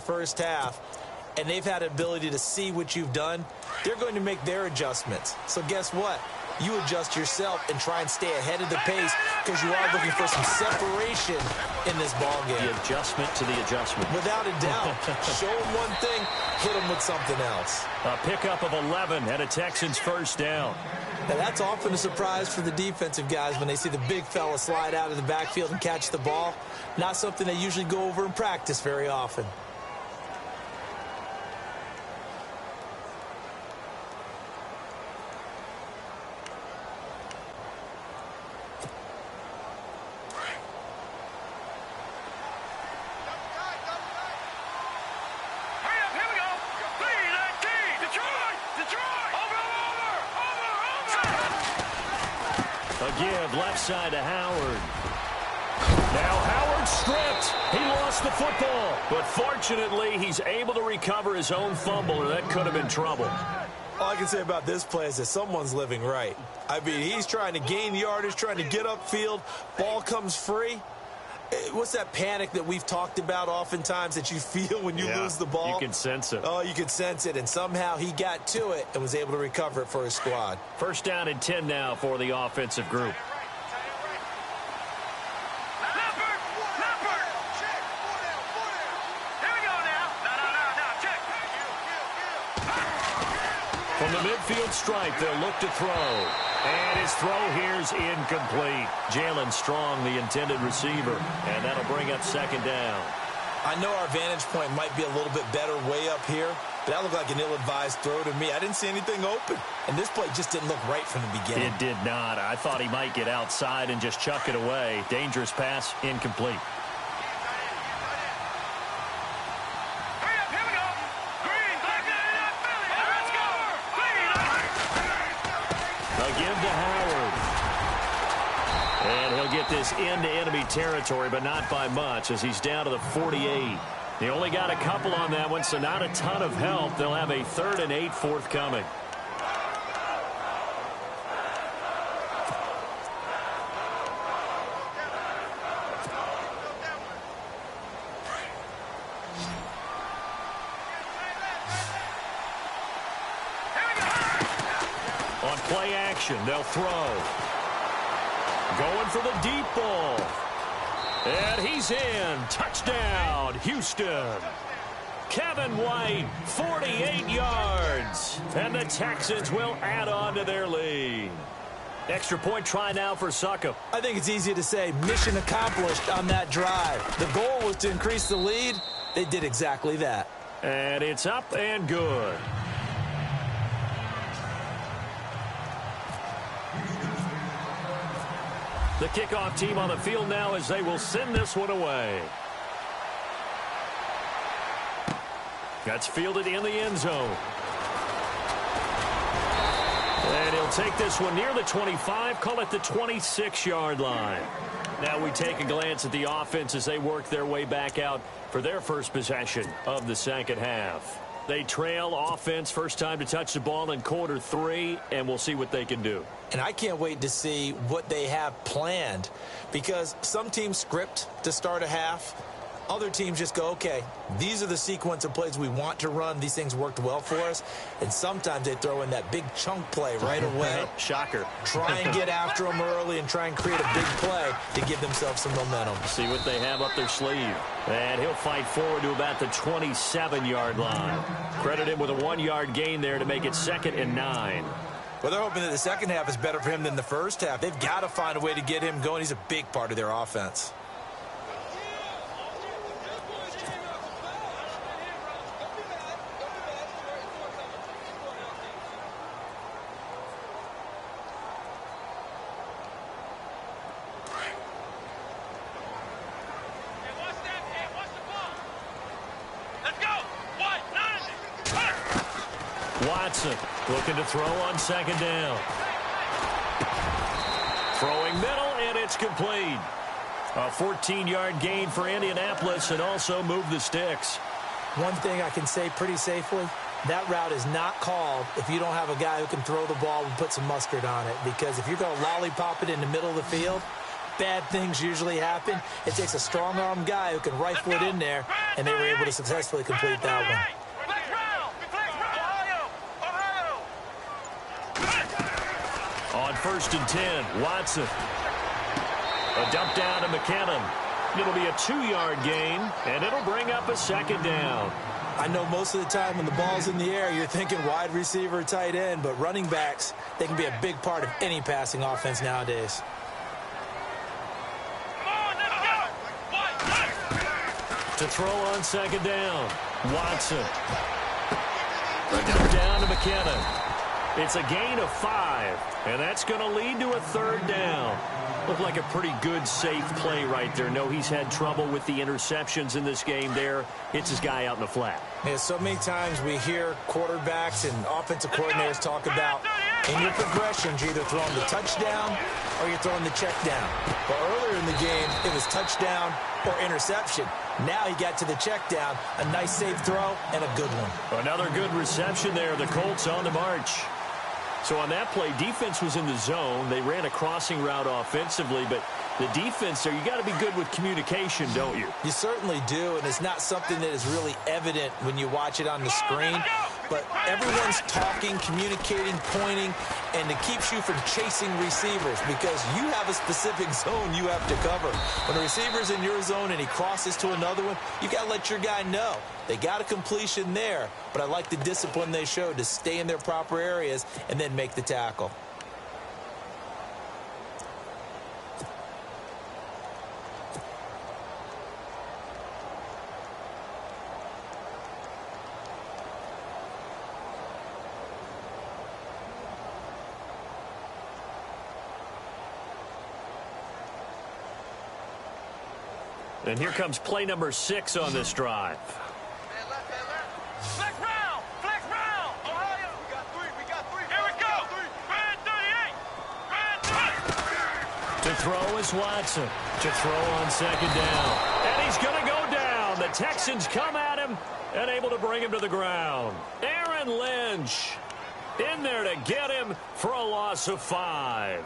First half, and they've had ability to see what you've done, they're going to make their adjustments. So guess what? You adjust yourself and try and stay ahead of the pace because you are looking for some separation in this ball game. The adjustment to the adjustment. Without a doubt. Show them one thing, hit them with something else. A pickup of 11 and a Texans first down. Now, that's often a surprise for the defensive guys when they see the big fella slide out of the backfield and catch the ball. Not something they usually go over in practice very often. Give left side to Howard. Now Howard stripped. He lost the football. But fortunately, he's able to recover his own fumble, or that could have been trouble. All I can say about this play is that someone's living right. I mean, he's trying to gain yardage, trying to get upfield. Ball comes free. What's that panic that we've talked about oftentimes that you feel when you lose the ball? You can sense it. Oh, you can sense it, and somehow he got to it and was able to recover it for his squad. First down and 10 now for the offensive group. From the midfield stripe, they'll look to throw. And his throw here's incomplete. Jalen Strong, the intended receiver. And that'll bring up second down. I know our vantage point might be a little bit better way up here, but that looked like an ill-advised throw to me. I didn't see anything open. And this play just didn't look right from the beginning. It did not. I thought he might get outside and just chuck it away. Dangerous pass, incomplete. Get this into enemy territory, but not by much as he's down to the 48. They only got a couple on that one, so not a ton of help. They'll have a 3rd and 8 forthcoming. On play action, they'll throw. Going for the deep ball. And he's in. Touchdown, Houston. Kevin White, 48 yards. And the Texans will add on to their lead. Extra point try now for Succop. I think it's easy to say mission accomplished on that drive. The goal was to increase the lead. They did exactly that. And it's up and good. The kickoff team on the field now as they will send this one away. That's fielded in the end zone. And he'll take this one near the 25, call it the 26-yard line. Now we take a glance at the offense as they work their way back out for their first possession of the second half. They trail offense, first time to touch the ball in quarter 3, and we'll see what they can do. And I can't wait to see what they have planned, because some teams script to start a half. Other teams just go, okay, these are the sequence of plays we want to run. These things worked well for us. And sometimes they throw in that big chunk play right away. Shocker. Try and get after them early and try and create a big play to give themselves some momentum. See what they have up their sleeve. And he'll fight forward to about the 27-yard line. Credit him with a 1-yard gain there to make it 2nd and 9. Well, they're hoping that the second half is better for him than the first half. They've got to find a way to get him going. He's a big part of their offense. Watson looking to throw on second down. Throwing middle, and it's complete. A 14-yard gain for Indianapolis and also move the sticks. One thing I can say pretty safely, that route is not called if you don't have a guy who can throw the ball and put some mustard on it. Because if you're going to lollipop it in the middle of the field, bad things usually happen. It takes a strong-arm guy who can rifle it in there, and they were able to successfully complete that one. On 1st and 10, Watson. A dump down to McKinnon. It'll be a 2-yard gain, and it'll bring up a 2nd down. I know most of the time when the ball's in the air, you're thinking wide receiver, tight end, but running backs, they can be a big part of any passing offense nowadays. To throw on 2nd down, Watson. A dump down to McKinnon. It's a gain of 5, and that's going to lead to a 3rd down. Looked like a pretty good, safe play right there. No, he's had trouble with the interceptions in this game there. Hits his guy out in the flat. Yeah, so many times we hear quarterbacks and offensive coordinators talk about in your progressions, you're either throwing the touchdown or you're throwing the check down. But earlier in the game, it was touchdown or interception. Now he got to the check down, a nice safe throw, and a good one. Another good reception there. The Colts on the march. So on that play, defense was in the zone. They ran a crossing route offensively, but the defense there, you got to be good with communication, don't you? You certainly do, and it's not something that is really evident when you watch it on the screen. But everyone's talking, communicating, pointing, and it keeps you from chasing receivers because you have a specific zone you have to cover. When a receiver's in your zone and he crosses to another one, you got to let your guy know. They got a completion there, but I like the discipline they showed to stay in their proper areas and then make the tackle. And here comes play number 6 on this drive. Flex round, Ohio. We got three. Here we go. Red 38. To throw is Watson. To throw on 2nd down. And he's going to go down. The Texans come at him and able to bring him to the ground. Aaron Lynch in there to get him for a loss of 5.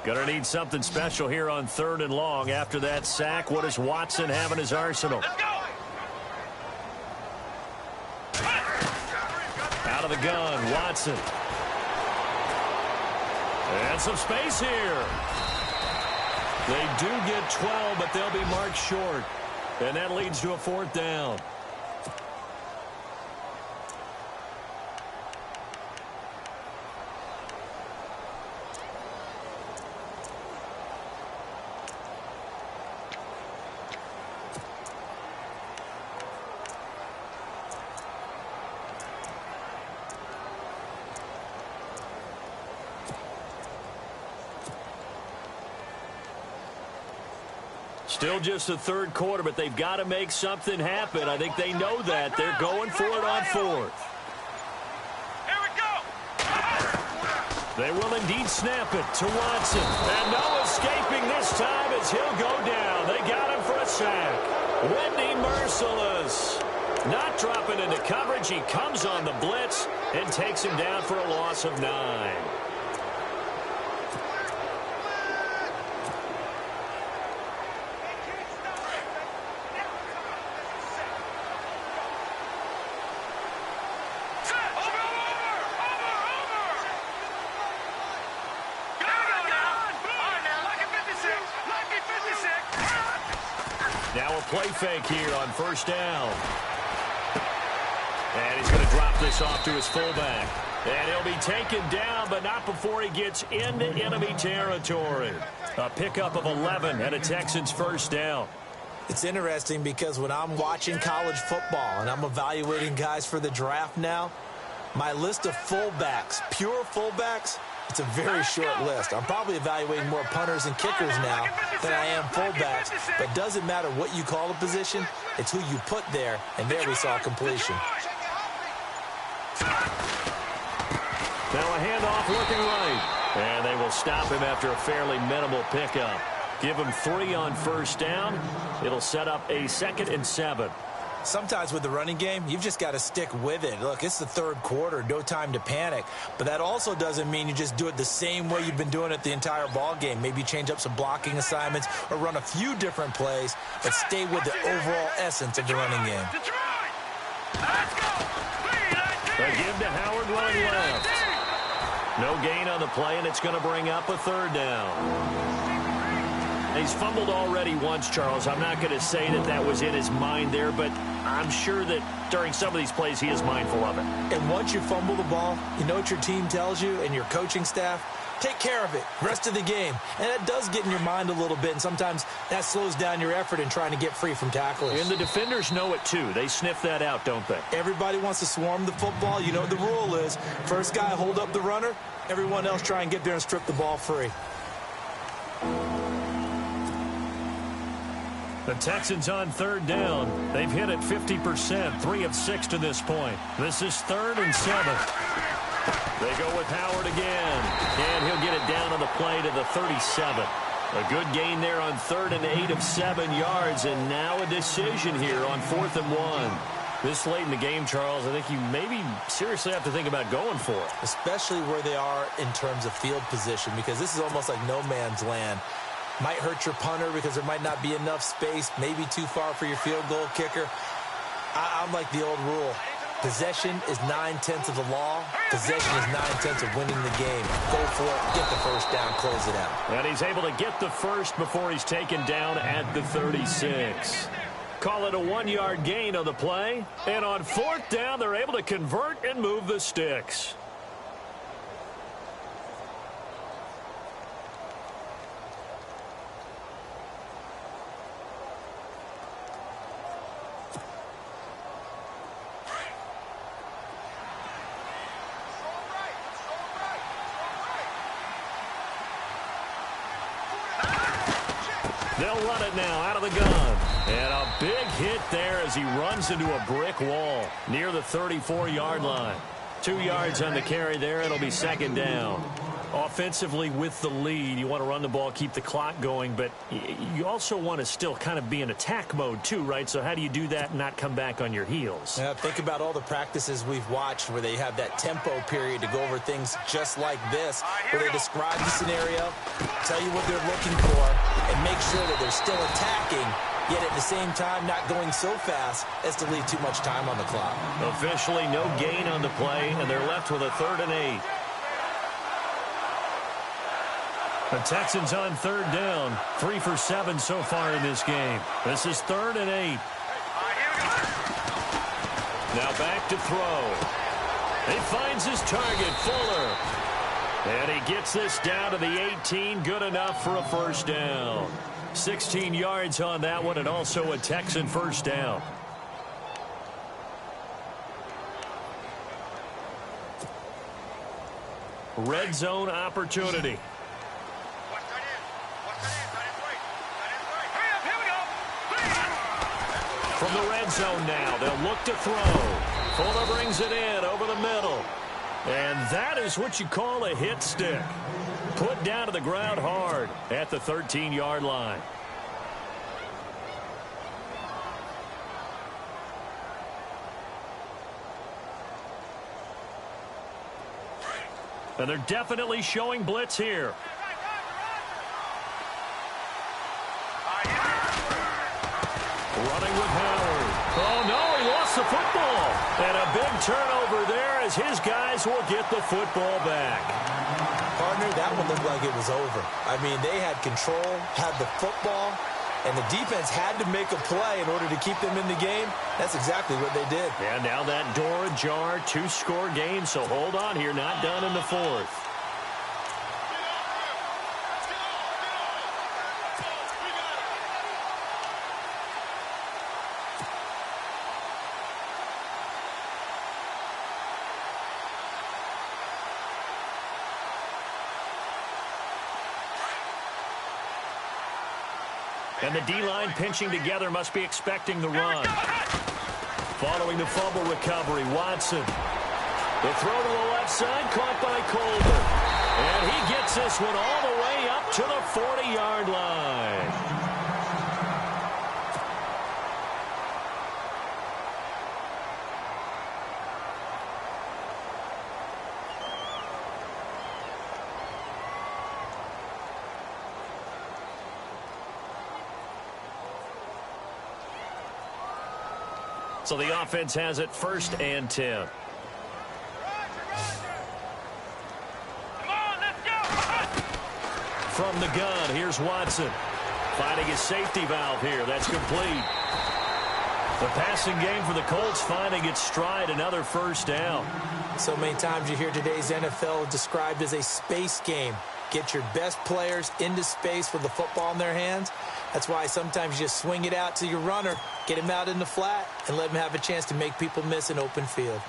Going to need something special here on 3rd and long. After that sack, what does Watson have in his arsenal? Out of the gun, Watson. And some space here. They do get 12, but they'll be marked short. And that leads to a 4th down. Still just the 3rd quarter, but they've got to make something happen. I think they know that. They're going for it on 4th. Here we go. They will indeed snap it to Watson. And no escaping this time as he'll go down. They got him for a sack. Whitney merciless. Not dropping into coverage. He comes on the blitz and takes him down for a loss of 9. Now a play fake here on 1st down. And he's going to drop this off to his fullback. And he'll be taken down, but not before he gets into enemy territory. A pickup of 11 and a Texans 1st down. It's interesting because when I'm watching college football and I'm evaluating guys for the draft now, my list of fullbacks, pure fullbacks, it's a very short list. I'm probably evaluating more punters and kickers now than I am fullbacks. But it doesn't matter what you call a position. It's who you put there. And there we saw completion. Now a handoff looking right. And they will stop him after a fairly minimal pickup. Give him 3 on first down. It'll set up a 2nd and 7. Sometimes with the running game, you've just got to stick with it. Look, it's the third quarter, no time to panic. But that also doesn't mean you just do it the same way you've been doing it the entire ball game. Maybe change up some blocking assignments or run a few different plays, but stay with the overall essence of the running game. A give to Howard running left. No gain on the play, and it's going to bring up a 3rd down. He's fumbled already once, Charles. I'm not going to say that that was in his mind there, but I'm sure that during some of these plays he is mindful of it. And once you fumble the ball, you know what your team tells you and your coaching staff? Take care of it rest of the game. And that does get in your mind a little bit, and sometimes that slows down your effort in trying to get free from tacklers. And the defenders know it too. They sniff that out, don't they? Everybody wants to swarm the football. You know what the rule is. First guy hold up the runner. Everyone else try and get there and strip the ball free. The Texans on 3rd down. They've hit it 50%, 3 of 6 to this point. This is 3rd and 7. They go with Howard again, and he'll get it down on the play to the 37. A good gain there on 3rd and 8 of 7 yards, and now a decision here on 4th and 1. This late in the game, Charles, I think you maybe seriously have to think about going for it. Especially where they are in terms of field position, because this is almost like no man's land. Might hurt your punter because there might not be enough space, maybe too far for your field goal kicker. I'm like the old rule. Possession is 9/10 of the law. Possession is 9/10 of winning the game. Go for it, get the first down, close it out. And he's able to get the first before he's taken down at the 36. Call it a 1-yard gain on the play. And on 4th down, they're able to convert and move the sticks. They'll run it now out of the gun. And a big hit there as he runs into a brick wall near the 34-yard line. 2 yards on the carry there. It'll be 2nd down. Offensively with the lead, you want to run the ball, keep the clock going, but you also want to still kind of be in attack mode too, right? So how do you do that and not come back on your heels? Yeah, think about all the practices we've watched where they have that tempo period to go over things just like this, where they describe the scenario, tell you what they're looking for, and make sure that they're still attacking, yet at the same time not going so fast as to leave too much time on the clock. Officially no gain on the play, and they're left with a 3rd and 8. The Texans on 3rd down, 3 for 7 so far in this game. This is 3rd and 8. Now back to throw. He finds his target, Fuller. And he gets this down to the 18, good enough for a first down. 16 yards on that one, and also a Texan first down. Red zone opportunity. From the red zone now, they'll look to throw. Fuller brings it in over the middle. And that is what you call a hit stick. Put down to the ground hard at the 13-yard line. And they're definitely showing blitz here. Running with Howard. Oh, no, he lost the football. And a big turnover there as his guys will get the football back. Partner, that one looked like it was over. I mean, they had control, had the football, and the defense had to make a play in order to keep them in the game. That's exactly what they did. And now that door ajar, 2-score game, so hold on here, not done in the 4th. And the D-line pinching together must be expecting the run. Following the fumble recovery, Watson. The throw to the left side, caught by Coleman. And he gets this one all the way up to the 40-yard line. So the offense has it 1st and 10. From the gun, here's Watson. Finding his safety valve here. That's complete. The passing game for the Colts finding its stride, another 1st down. So many times you hear today's NFL described as a space game. Get your best players into space with the football in their hands. That's why sometimes you just swing it out to your runner, get him out in the flat, and let him have a chance to make people miss an open field.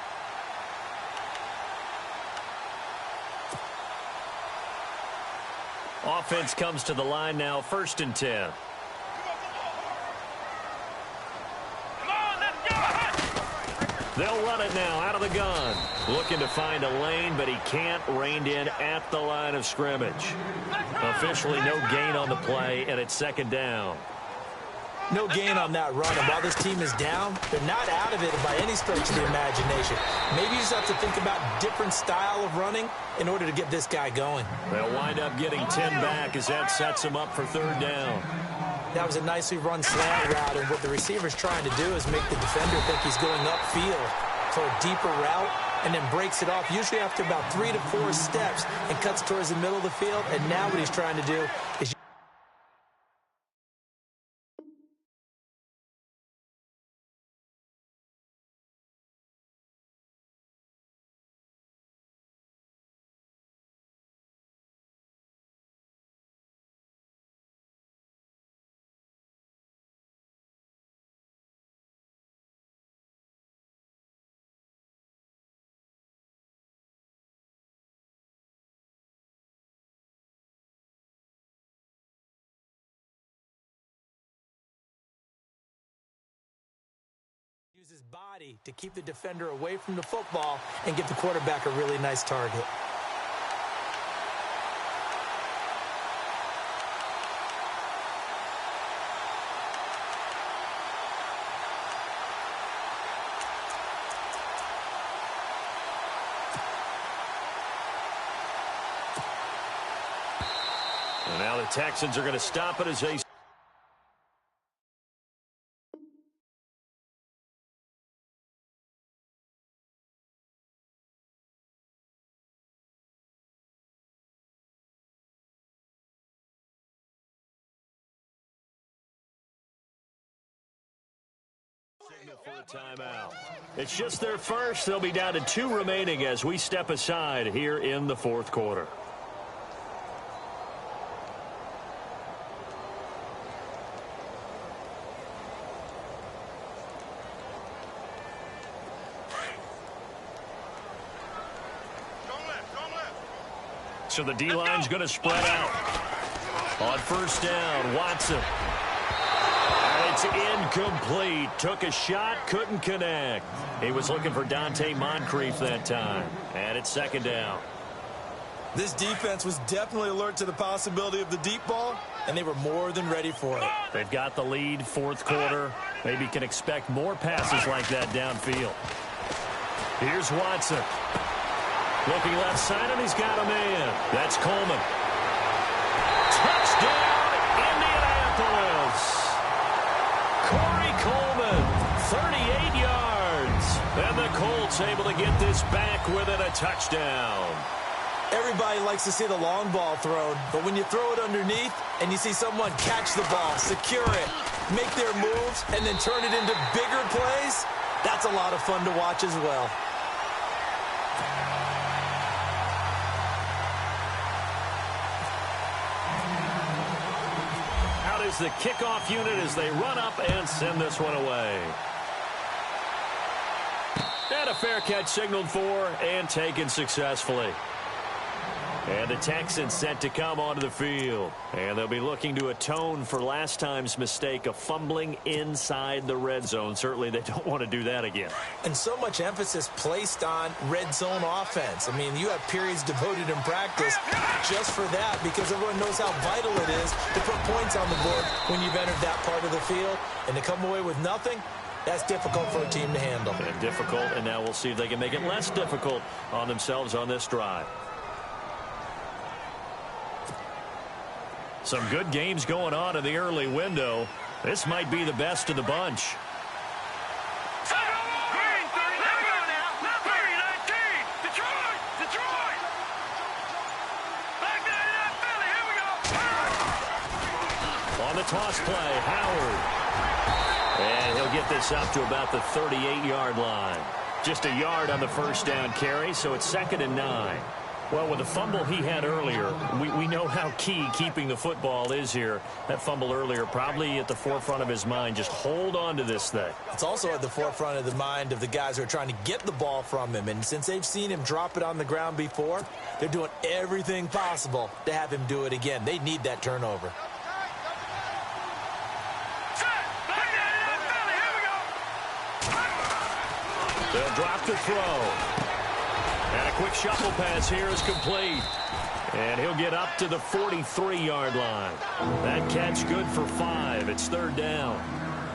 Offense comes to the line now, 1st and 10. They'll run it now out of the gun. Looking to find a lane, but he can't. Reined in at the line of scrimmage. Officially no gain on the play, and it's 2nd down. No gain on that run, and while this team is down, they're not out of it by any stretch of the imagination. Maybe you just have to think about different style of running in order to get this guy going. They'll wind up getting 10 back as that sets him up for 3rd down. That was a nicely run slant route, and what the receiver's trying to do is make the defender think he's going upfield for a deeper route, and then breaks it off, usually after about 3 to 4 steps, and cuts towards the middle of the field. And now what he's trying to do is use his body to keep the defender away from the football and give the quarterback a really nice target. And now the Texans are going to stop it as they signal for a timeout. It's just their first. They'll be down to 2 remaining as we step aside here in the 4th quarter. So the D-line's going to spread out. On 1st down, Watson. It's incomplete. Took a shot, couldn't connect. He was looking for Dante Moncrief that time. And it's 2nd down. This defense was definitely alert to the possibility of the deep ball, and they were more than ready for it. They've got the lead, 4th quarter. Maybe can expect more passes like that downfield. Here's Watson. Looking left side, and he's got a man. That's Coleman. Touchdown, Indianapolis. Corey Coleman, 38 yards. And the Colts able to get this back within a touchdown. Everybody likes to see the long ball thrown, but when you throw it underneath and you see someone catch the ball, secure it, make their moves, and then turn it into bigger plays, that's a lot of fun to watch as well. Out is the kickoff unit as they run up and send this one away. And a fair catch signaled for and taken successfully. And the Texans set to come onto the field. And they'll be looking to atone for last time's mistake of fumbling inside the red zone. Certainly they don't want to do that again. And so much emphasis placed on red zone offense. I mean, you have periods devoted in practice just for that because everyone knows how vital it is to put points on the board when you've entered that part of the field. And to come away with nothing, that's difficult for a team to handle. And difficult, and now we'll see if they can make it less difficult on themselves on this drive. Some good games going on in the early window. This might be the best of the bunch. On the toss play, Howard. And he'll get this up to about the 38-yard line. Just a yard on the first down carry, so it's 2nd and 9. Well, with the fumble he had earlier, we know how key keeping the football is here. That fumble earlier probably at the forefront of his mind. Just hold on to this thing. It's also at the forefront of the mind of the guys who are trying to get the ball from him. And since they've seen him drop it on the ground before, they're doing everything possible to have him do it again. They need that turnover. They'll drop to throw. And a quick shuffle pass here is complete. And he'll get up to the 43-yard line. That catch good for 5. It's 3rd down.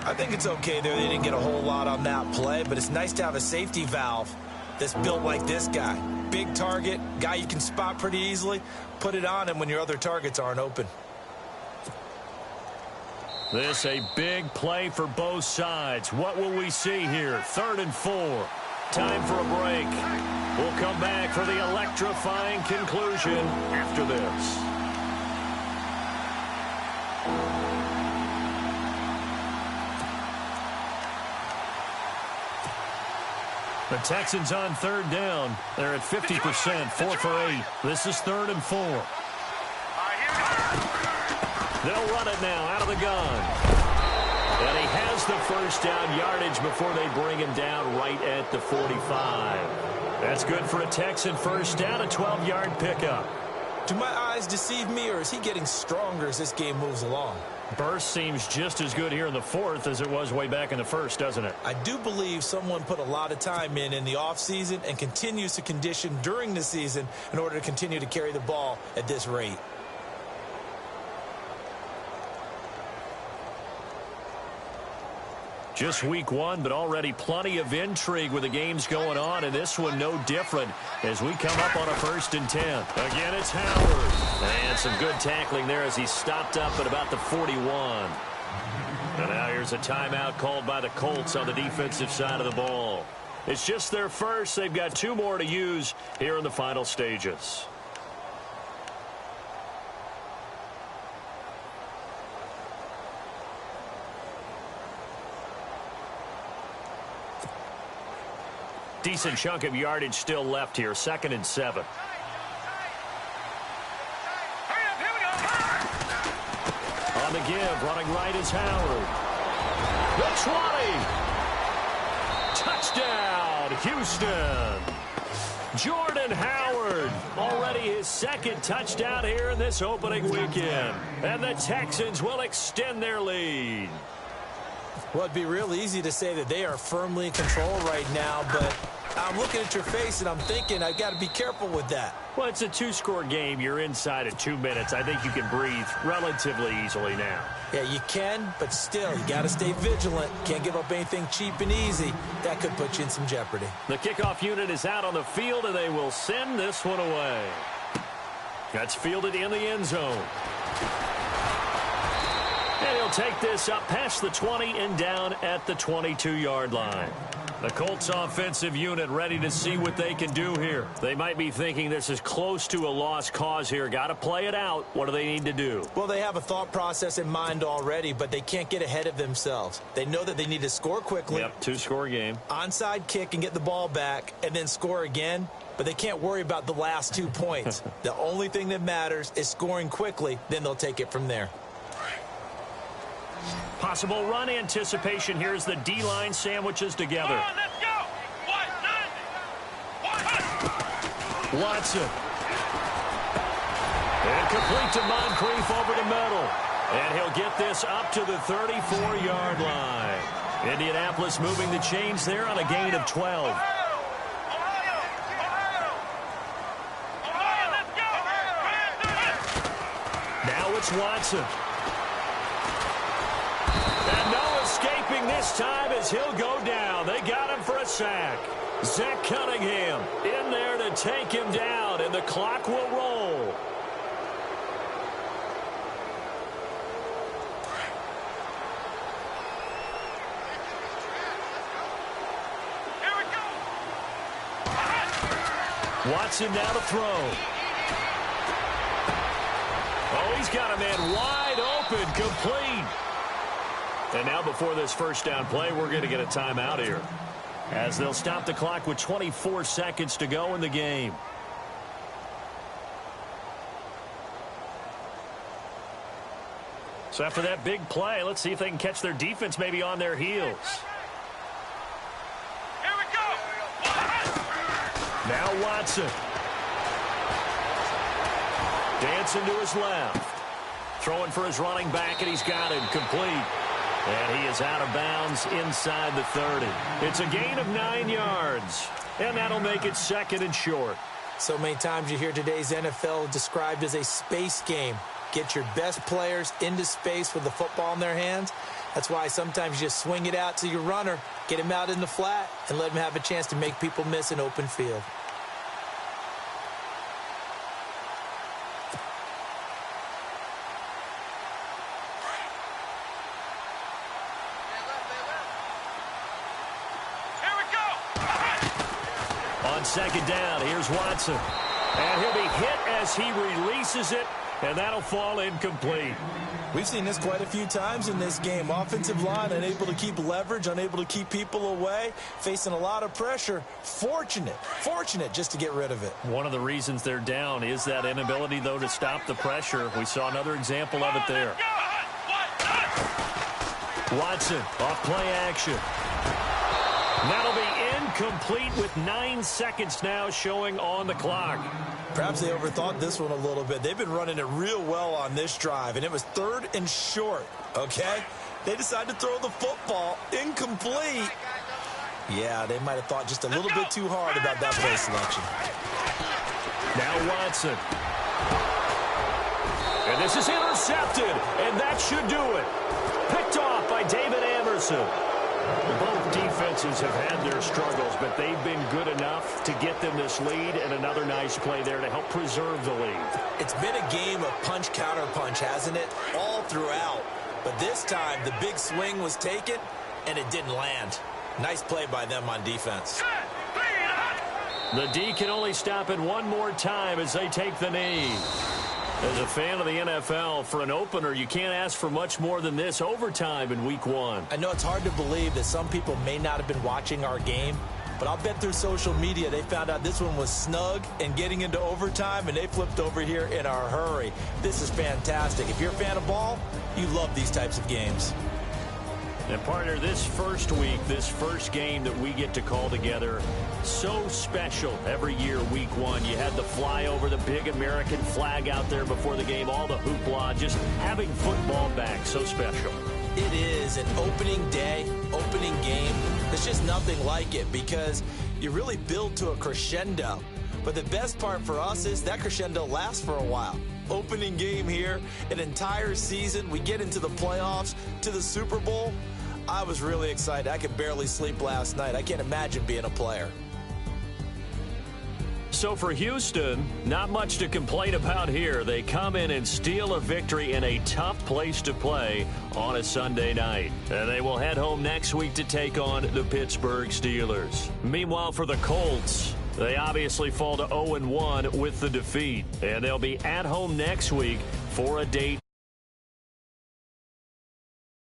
I think it's okay there. They didn't get a whole lot on that play, but it's nice to have a safety valve that's built like this guy. Big target, guy you can spot pretty easily. Put it on him when your other targets aren't open. This a big play for both sides. What will we see here? 3rd and 4. Time for a break. We'll come back for the electrifying conclusion after this. The Texans on 3rd down. They're at 50%, 4 for 8. This is 3rd and 4. They'll run it now out of the gun. And he has the first down yardage before they bring him down right at the 45. That's good for a Texan first down, a 12-yard pickup. Do my eyes deceive me, or is he getting stronger as this game moves along? Burst seems just as good here in the 4th as it was way back in the 1st, doesn't it? I do believe someone put a lot of time in the offseason and continues to condition during the season in order to continue to carry the ball at this rate. Just week 1, but already plenty of intrigue with the games going on, and this one no different as we come up on a 1st and 10. Again, it's Howard. And some good tackling there as he stopped up at about the 41. And now here's a timeout called by the Colts on the defensive side of the ball. It's just their first. They've got 2 more to use here in the final stages. Decent chunk of yardage still left here. 2nd and 7. On the give, running right is Howard. The 20. Touchdown, Houston. Jordan Howard, already his 2nd touchdown here in this opening weekend. And the Texans will extend their lead. Well, it'd be real easy to say that they are firmly in control right now, but I'm looking at your face and I'm thinking I've got to be careful with that. Well, it's a 2-score game. You're inside of 2 minutes. I think you can breathe relatively easily now. Yeah, you can, but still, you got to stay vigilant. Can't give up anything cheap and easy. That could put you in some jeopardy. The kickoff unit is out on the field, and they will send this one away. That's fielded in the end zone. And he'll take this up past the 20 and down at the 22-yard line. The Colts offensive unit ready to see what they can do here. They might be thinking this is close to a lost cause here. Got to play it out. What do they need to do? Well, they have a thought process in mind already, but they can't get ahead of themselves. They know that they need to score quickly. Yep, 2-score game. Onside kick and get the ball back and then score again. But they can't worry about the last 2 points. The only thing that matters is scoring quickly. Then they'll take it from there. Possible run anticipation. Here's the D-line sandwiches together. Come on, let's go. 190. Watson. Complete to Moncrief over the middle. And he'll get this up to the 34-yard line. Indianapolis moving the chains there on a gain of 12. Now it's Watson. And no escaping this time as he'll go down. They got him for a sack. Zach Cunningham in there to take him down, and the clock will roll. Here we go. Watson now to throw. Oh, he's got a man wide open, complete. And now before this first down play, we're going to get a timeout here, as they'll stop the clock with 24 seconds to go in the game. So after that big play, let's see if they can catch their defense maybe on their heels. Here we go. Now Watson. Dancing to his left. Throwing for his running back, and he's got him complete. And he is out of bounds inside the 30. It's a gain of 9 yards, and that'll make it second and short. So many times you hear today's NFL described as a space game. Get your best players into space with the football in their hands. That's why sometimes you just swing it out to your runner, get him out in the flat, and let him have a chance to make people miss an open field. On second down, here's Watson. And he'll be hit as he releases it, and that'll fall incomplete. We've seen this quite a few times in this game. Offensive line unable to keep leverage, unable to keep people away, facing a lot of pressure. Fortunate just to get rid of it. One of the reasons they're down is that inability, though, to stop the pressure. We saw another example of it there. Watson off play action. That'll be incomplete with 9 seconds now showing on the clock. Perhaps they overthought this one a little bit. They've been running it real well on this drive, and it was 3rd and short, okay? They decided to throw the football incomplete. Yeah, they might have thought just a little bit too hard about that play selection. Now Watson. And this is intercepted, and that should do it. Picked off by David Anderson. Both defenses have had their struggles, but they've been good enough to get them this lead, and another nice play there to help preserve the lead. It's been a game of punch-counter-punch, hasn't it? All throughout. But this time, the big swing was taken, and it didn't land. Nice play by them on defense. The D can only stop it one more time as they take the knee. As a fan of the NFL, for an opener, you can't ask for much more than this overtime in Week 1. I know it's hard to believe that some people may not have been watching our game, but I'll bet through social media they found out this one was snug and getting into overtime, and they flipped over here in a hurry. This is fantastic. If you're a fan of ball, you love these types of games. And partner, this first week, this first game that we get to call together, so special every year, Week 1. You had the flyover, the big American flag out there before the game, all the hoopla, just having football back, so special. It is an opening day, opening game. There's just nothing like it because you really build to a crescendo. But the best part for us is that crescendo lasts for a while. Opening game here, an entire season. We get into the playoffs, to the Super Bowl. I was really excited. I could barely sleep last night. I can't imagine being a player. So for Houston, not much to complain about here. They come in and steal a victory in a tough place to play on a Sunday night. And they will head home next week to take on the Pittsburgh Steelers. Meanwhile, for the Colts, they obviously fall to 0-1 with the defeat. And they'll be at home next week for a date